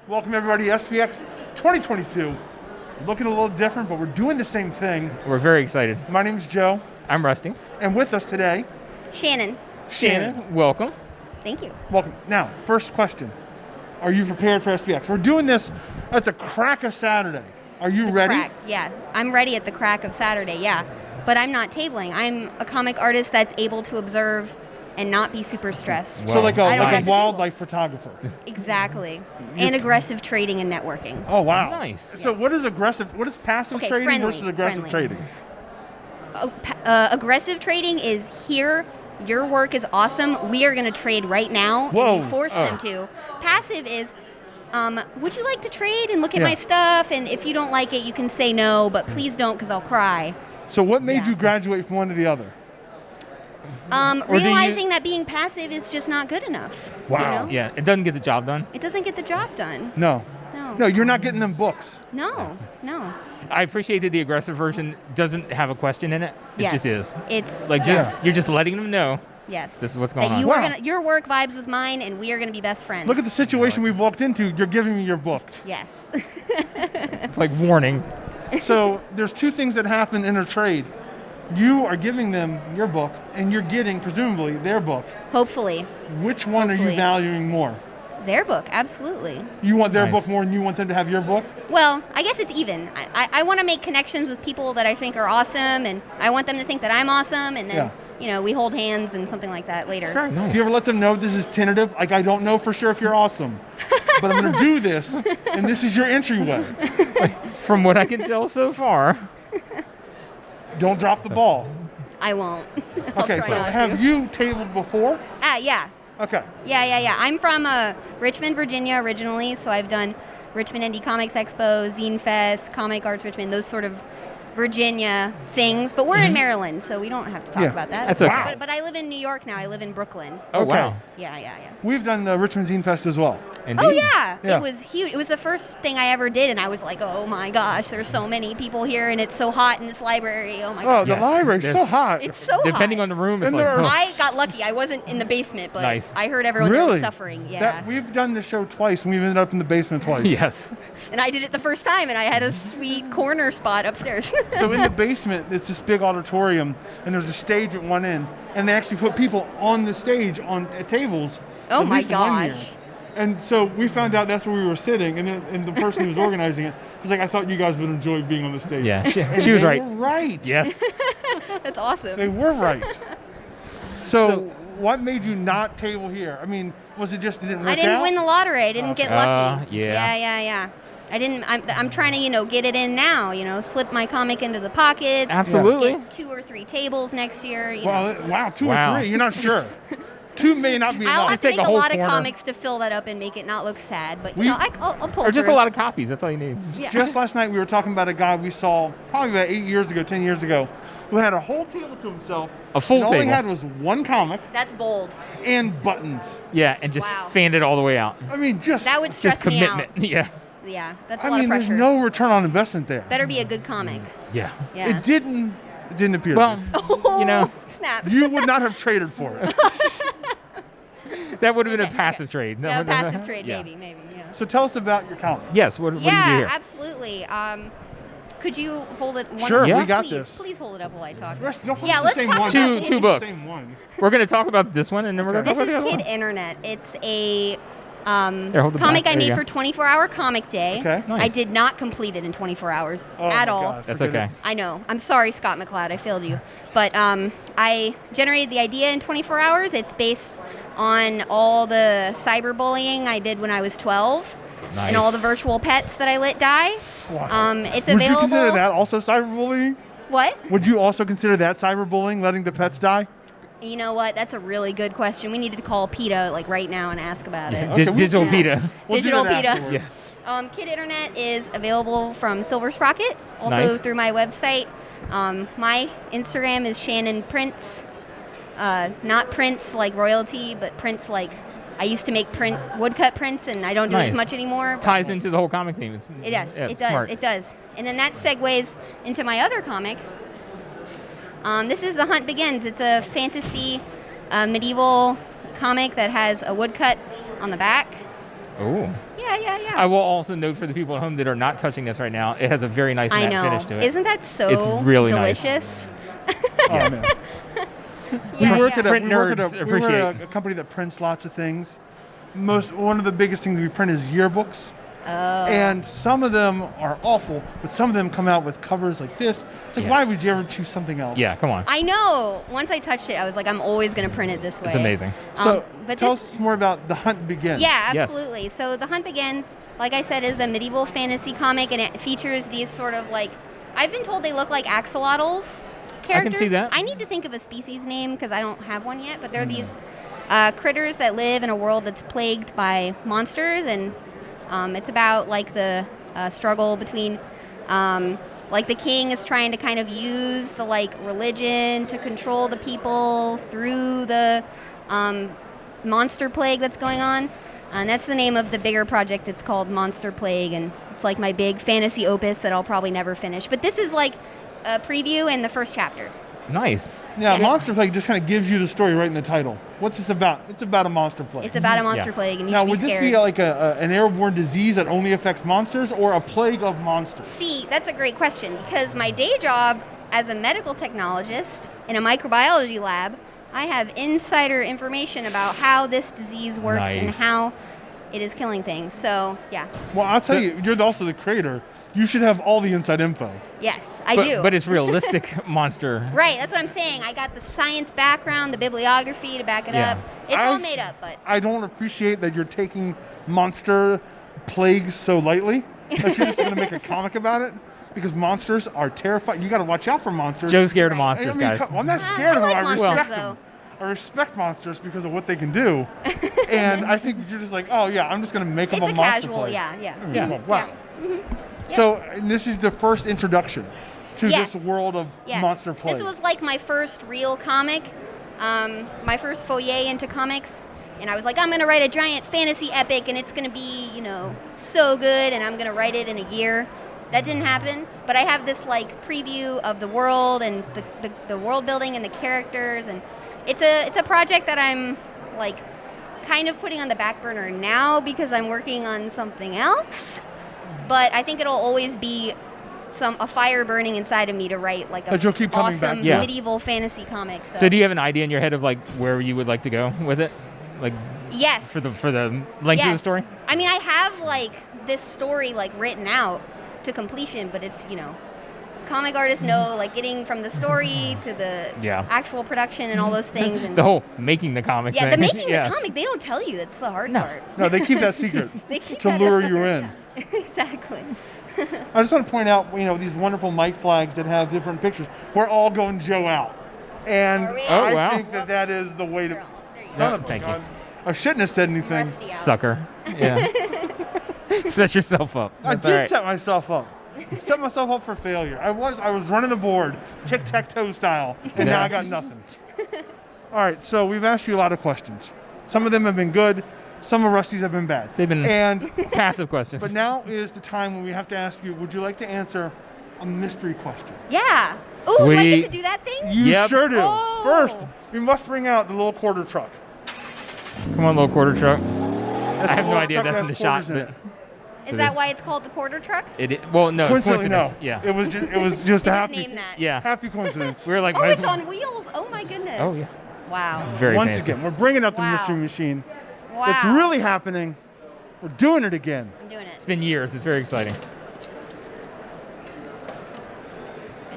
Welcome everybody to SPX 2022. Looking a little different, but we're doing the same thing. We're very excited. My name is Joe. I'm Rusty. And with us today, Shannon. Shannon, welcome. Thank you. Welcome. Now, first question. Are you prepared for SPX? We're doing this at the crack of Saturday. Are you ready? Crack, yeah. I'm ready at the crack of Saturday, yeah. But I'm not tabling. I'm a comic artist that's able to observe and not be super stressed. So like a have to wildlife photographer. Exactly. And aggressive trading and networking. Oh, wow. Nice. So what is passive trading friendly, versus aggressive friendly. trading? Aggressive trading is here. Your work is awesome. We are going to trade right now. Whoa. And you force them to. Passive is, would you like to trade and look at Yeah. my stuff? And if you don't like it, you can say no, but please don't because I'll cry. So what made Yeah. you graduate from one to the other? Realizing that being passive is just not good enough. Wow. You know? Yeah, it doesn't get the job done. It doesn't get the job done. No. No, you're not getting them books. No. I appreciate that the aggressive version doesn't have a question in it. It Yes. just is. It's Like, you're just letting them know yes. this is what's going that on. you Wow. are gonna, your work vibes with mine, and we are going to be best friends. Look at the situation we've walked into. You're giving me your book. Yes. It's like warning. So there's two things that happen in a trade. You are giving them your book, and you're getting, presumably, their book. Hopefully, Which one are you Hopefully. valuing more? their book. Absolutely. You want their Nice. book more than you want them to have your book? Well, I guess it's even. I want to make connections with people that I think are awesome, and I want them to think that I'm awesome, and then we hold hands and something like that later. Very nice. Do you ever let them know this is tentative? Like, I don't know for sure if you're awesome, but I'm going to do this, and this is your entryway. From what I can tell so far. Don't drop the ball. I won't. I'll Okay, try so not to. have you tabled before? Yeah. Okay. Yeah. I'm from Richmond, Virginia originally, so I've done Richmond Indie Comics Expo, Zine Fest, Comic Arts Richmond, those sort of Virginia things. But we're in Maryland, so we don't have to talk Yeah. about that. That's okay. But I live in New York now. I live in Brooklyn. Oh, Okay. wow. Yeah. We've done the Richmond Zine Fest as well. Indeed. Oh, yeah. Yeah. It was huge. It was the first thing I ever did, and I was like, oh, my gosh, there's so many people here, and it's so hot in this library. Oh, my Oh, gosh. the Yes. library's so There's- hot. It's so Depending hot. on the room, it's And like, there are- oh. I got lucky. I wasn't in the basement, but Nice. I heard everyone there Really? was suffering. Yeah. We've done the show twice, and we've ended up in the basement twice. Yes. And I did it the first time, and I had a sweet corner spot upstairs. So in the basement, it's this big auditorium, and there's a stage at one end, and they actually put people on the stage at tables. Oh at my least one year. gosh. And so we found out that's where we were sitting, and the person who was organizing it was like, I thought you guys would enjoy being on the stage. Yeah, And she was they right. were right. Yes. That's awesome. They were right. So, So- what made you not table here? I mean, was it just it didn't work I didn't out? win the lottery. I didn't get lucky. Yeah. Yeah. I didn't. I'm trying to get it in now. Slip my comic into the pockets. Absolutely. Get 2 or 3 tables next year. Wow, two Wow. or three. You're not sure. Two may not be I'll enough. have to take make a a whole lot of corner. comics to fill that up and make it not look sad. But We- I'll pull Or just a through. lot of copies. That's all you need. Yeah. Just last night we were talking about a guy we saw probably about 8 years ago, 10 years ago, who had a whole table to himself. A full and all he table. had was one comic That's bold. and buttons. Yeah, and just Wow. fanned it all the way out. I mean, just That would stress Just me commitment. out. Yeah. Yeah, that's a I lot mean, of there's pressure. no return on investment there. Better be a good comic. Yeah. Yeah. It didn't appear. to Well, me. Oh, you know, snap. You would not have traded for it. that would have been a Okay, passive trade. Yeah, That would- passive trade, yeah. maybe. Yeah. So tell us about your comic. Yes. What do you do Yeah, here? absolutely. Could you hold it? Sure, we got please, this. Please hold it up while I talk. Rest, don't Yeah, the let's same talk one. about Two- this. two books. Same one. We're going to talk about this one, and then we're going to Okay. talk This about is the Kid other one. Internet. It's a Here, hold the comic back. I There you made go. for 24-hour comic day. Okay. Nice. I did not complete it in 24 hours Oh at my all. God, That's forget okay. it. I know. I'm sorry, Scott McCloud. I failed you. But I generated the idea in 24 hours. It's based on all the cyberbullying I did when I was 12 Nice. and all the virtual pets that I let die. Wow. It's Would available. you consider that also cyberbullying? What? Would you also consider that cyberbullying, letting the pets die? You know what? That's a really good question. We needed to call PETA right now and ask about it. Okay, Digital yeah. PETA. We'll do Digital that PETA. afterward. Yes. Kid Internet is available from Silver Sprocket, also Nice. through my website. My Instagram is Shannon Prince. Not Prince like royalty, but Prince like I used to make woodcut prints, and I don't do it Nice. as much anymore. but Ties into the whole comic theme. It does. Yeah, It it's does. smart. It does. And then that segues into my other comic. This is The Hunt Begins. It's a fantasy medieval comic that has a woodcut on the back. Ooh. Yeah. I will also note for the people at home that are not touching this right now, it has a very nice I matte know. finish to it. Isn't that so It's really nice. delicious? Oh, man. Yeah, we work yeah. at Print we work nerds at we work appreciate. at a company that prints lots of things. One of the biggest things we print is yearbooks. Oh. And some of them are awful, but some of them come out with covers like this. It's like, why Yes. would you ever choose something else? Yeah, come on. I know. Once I touched it, I was like, I'm always going to print it this way. It's amazing. So but tell this- us more about The Hunt Begins. Yeah, Yes. absolutely. So The Hunt Begins, like I said, is a medieval fantasy comic, and it features these sort of like, I've been told they look like axolotls characters. see that. I need to think of a species name because I don't have one yet, but they're these critters that live in a world that's plagued by monsters, and it's about like the struggle between like the king is trying to kind of use the like religion to control the people through the monster plague that's going on. And that's the name of the bigger project. It's called Monster Plague, and it's like my big fantasy opus that I'll probably never finish. But this is like a preview and the first chapter. Nice. Yeah, Yeah. Monster Plague just kind of gives you the story right in the title. What's this about? It's about a monster plague. It's about a monster Yeah. plague, and you Now, should would be this scared. be like an airborne disease that only affects monsters, or a plague of monsters? See, that's a great question because my day job as a medical technologist in a microbiology lab, I have insider information about how this disease works and Nice. how it is killing things. So, yeah. Well, I'll tell you, you're also the creator. You should have all the inside info. Yes, I do. But it's realistic monster. Right, that's what I'm saying. I got the science background, the bibliography to back it Yeah. up. It's all made up, but I don't appreciate that you're taking monster plagues so lightly. That you're just going to make a comic about it, because monsters are terrifying. You got to watch out for monsters. Joe's scared of Right. monsters, guys. I'm not scared of I them. like I monsters, respect though. them. I respect monsters because of what they can do. And I think that you're just like, oh yeah, I'm just going to make up it's a a monster casual, plague. yeah. Yeah. Wow. So and this is the first introduction to Yes. this world of Yes. monster plague. This was like my first real comic, my first foyer into comics. And I was like, I'm going to write a giant fantasy epic, and it's going to be, so good, and I'm going to write it in a year. That didn't happen, but I have this like preview of the world and the world building and the characters, and it's a project that I'm like kind of putting on the back burner now because I'm working on something else. But I think it'll always be a fire burning inside of me to write like a But you'll keep coming back awesome to it. medieval fantasy comic. So do you have an idea in your head of like where you would like to go with it? Like Yes. for the length of the Yes. story? I mean, I have like this story like written out to completion, but it's comic artists know like getting from the story to the Yeah. actual production and all those things, and The whole making the comic yeah, thing. the making Yes. the comic, they don't tell you. That's the hard No. part. No, they keep that secret They keep to that lure as you secret, in. yeah. Exactly. I just want to point out, these wonderful mic flags that have different pictures. We're all going Joe out. And Are we? Oh, I wow. think that is the way to... There you go. Son No, of a thank you. gun. I shouldn't have said anything. Rusty out. Sucker. Yeah. Set yourself up. I That's did all right. set myself up. Set myself up for failure. I was running the board, tic-tac-toe style, and now I got nothing. All right, so we've asked you a lot of questions. Some of them have been good. Some of Rusty's have been bad. They've been And passive questions. but now is the time when we have to ask you, would you like to answer a mystery question? Yeah. Oh, do I Sweet. get to do that thing? You Yep. sure do. Oh. First, we must bring out the little quarter truck. Come on, little quarter truck. That's I the have no little idea truck that's that in the has shot, quarters in but it. Is So that they- why it's called the quarter truck? well, no, it's Coincidentally, no. coincidence. Yeah. It was just a They just happy, named that. Yeah. happy coincidence. We were like, Oh, might as it's well- on wheels. Oh my goodness. Oh, yeah. Wow. Very Once fancy. again, we're bringing out the Wow. mystery machine. Wow. It's really happening. We're doing it again. I'm doing It's it. been years. It's very exciting.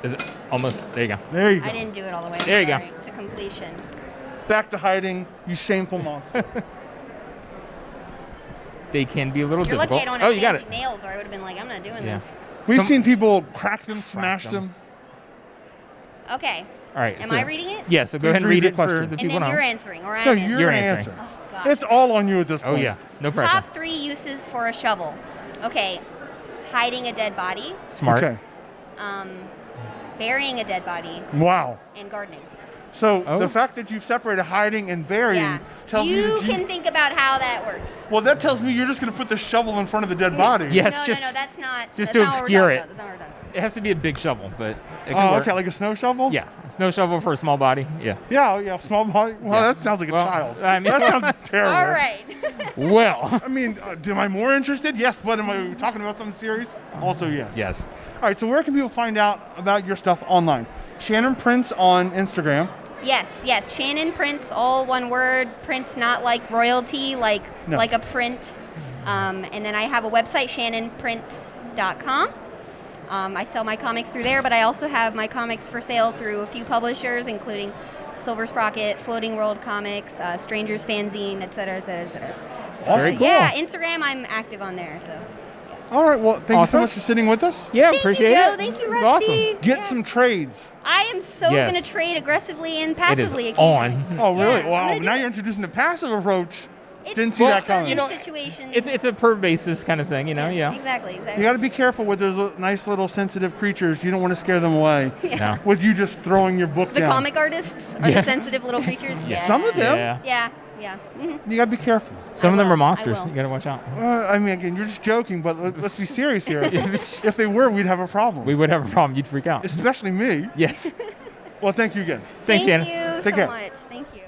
Is it almost? There you go. There you go. I didn't do it all the way. There you go. Sorry, to completion. Back to hiding, you shameful monster. They can be a little You're difficult. lucky I don't have Oh, you got fancy it. nails, or I would have been like, I'm not doing Yeah. this. We've Some- seen people crack them, smash them. them. Okay. All right. Am so- I reading it? Yeah. So go Please ahead and read read the it for question. the And people then at you're home. answering, or I'm No, answering. you're You're gonna answering. answer. Oh, gosh. It's all on you at this Oh point. yeah. No pressure. Top 3 uses for a shovel. Okay. Hiding a dead body, Smart. Okay. burying a dead body, Wow. and gardening. So Oh. the fact that you've separated hiding and burying Yeah. tells me You that you can think about how that works. Well, that tells me you're just going to put the shovel in front of the dead body. Yeah. No, It's just- no, that's not. just that's to not what we're obscure talking it. about. That's not what we're talking about. It has to be a big shovel, but it can Oh, work. okay, like a snow shovel? Yeah, a snow shovel for a small body. Yeah. Yeah, small body. Well, Yeah. that sounds like a Well, child. I mean- that sounds terrible. All right. Well. I mean, am I more interested? Yes, but am I talking about something serious? Also, yes. Yes. All right, so where can people find out about your stuff online? Shannon Prince on Instagram. Yes. Shannon Prince, all one word. Prince, not like royalty, like No. like a print. And then I have a website, shannonprince.com. I sell my comics through there, but I also have my comics for sale through a few publishers, including Silver Sprocket, Floating World Comics, Strangers Fanzine, et cetera, et cetera, et cetera. Awesome. Very cool. Yeah, Instagram, I'm active on there. So All right, well, thank you so Awesome. much for sitting with us. Yeah, thank appreciate you, Joe. it. Thank you, It was Rusty. awesome. Get Yeah. some trades. I am so Yes. going to trade aggressively and It is passively occasionally. on. Oh, really? Yeah, I'm wow, gonna do now it. you're introducing the passive approach. It's Didn't see that coming. certain You know, situations. It's a per basis kind of thing, you know. Yeah. Exactly. You got to be careful with those nice little sensitive creatures. You don't want to scare them away No. with you just throwing your book The down. comic artists are the sensitive little creatures. Yeah. Some of them. Yeah. Yeah. Mhm. You got to be careful. Some I of them will, are monsters. I will. You gotta watch out. I mean, again, you're just joking, but let's be serious here. If they were, we'd have a problem. We would have a problem. You'd freak out. Especially me. Yes. Well, thank you again. Thanks, Thank Shannon. you Take so care. much. Thank you.